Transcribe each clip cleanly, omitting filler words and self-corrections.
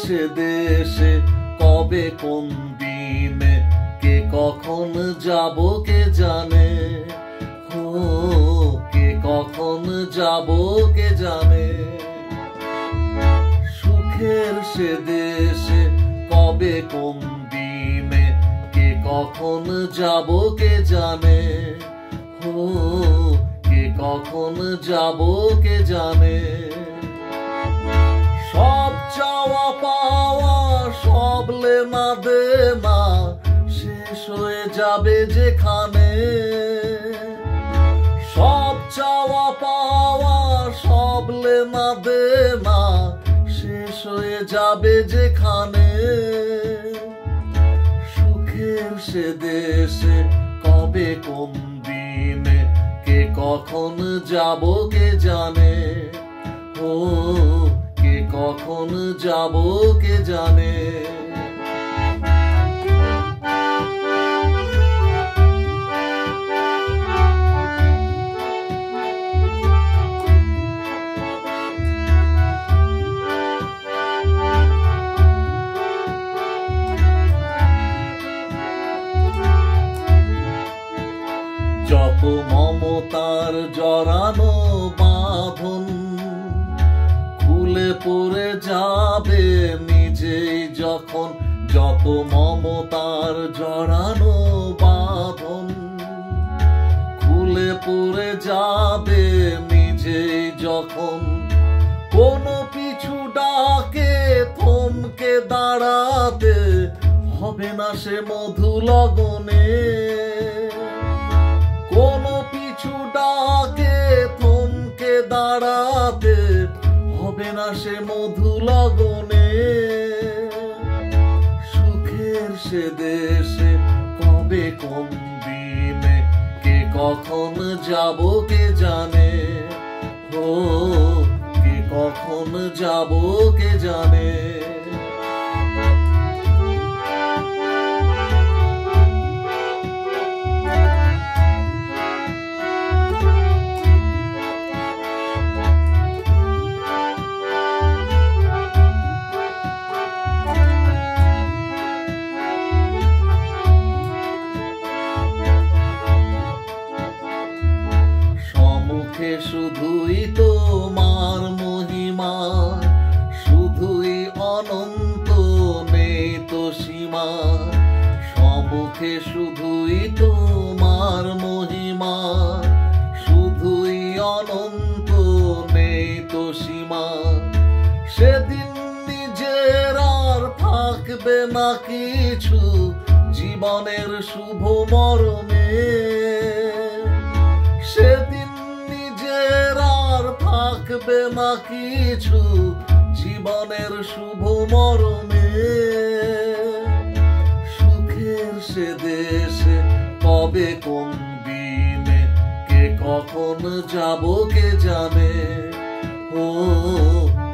সে দেশে কবে কোন দিনে কে কখন যাব কে জানে, ও কে কখন যাব কে জানে। সুখের সে দেশে কবে কোন দিনে কে কখন যাব কে জানে, ও কে কখন যাব কে জানে। সব চাওয়া পাওয়া সব লেনা দেনা শেষ হয়ে যাবে যেখানে, সব চাওয়া পাওয়া সব লেনা দেনা শেষ হয়ে যাবে যেখানে। সুখের সে দেশে কবে কোন দিনে কে কখন যাব কে জানে, ও কে কখন যাব কে জানে। যত মমতার জড়ানো বাঁধন খুলে পড়ে যাবে নিজেই যখন, যত মমতার জড়ানো বাঁধন খুলে পড়ে যাবে নিজেই যখন। কোনো পিছু ডাকে থমকে দাঁড়াতে হবে না সে মধু লগনে, কোনো পিছু ডাকে থমকে দাঁড়াতে হবে না সে মধু লগনে। সুখের সে দেশে কবে কোন দিনে কে কখন যাব কে জানে, ও কে কখন যাব কে জানে। শুধুই তোমার মহিমা, শুধুই অনন্ত নেই তো সীমা। সম্মুখে শুধুই তোমার মহিমা, শুধুই অনন্ত নেই তো সীমা। সেদিন নিজের আর থাকবে না কিছু জীবনের শুভ মরণে, সেদিন আর থাকবে না কিছু জীবনের শুভ মরণে। সুখের সে দেশে কবে কোন দিনে কে কখন যাব কে জানে, ও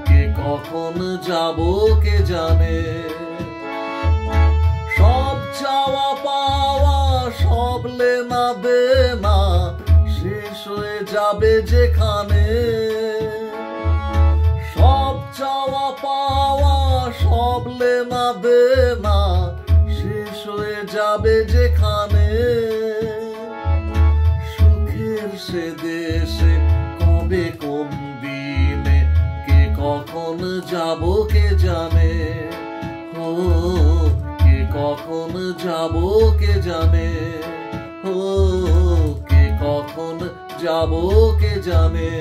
কে কখন যাব কে জানে। সব চাওয়া পাওয়া সব লেনা দেনা শেষ হয়ে যাবে যেখানে, সব চাওয়া পাওয়া সব লেনা দেনা শেষ হয়ে যাবে যেখানে। সুখের সে দেশে কবে কোন দিনে কে কখন যাব কে জানে, ও কে কখন যাব কে জানে, ও কখন যাব কে জানে।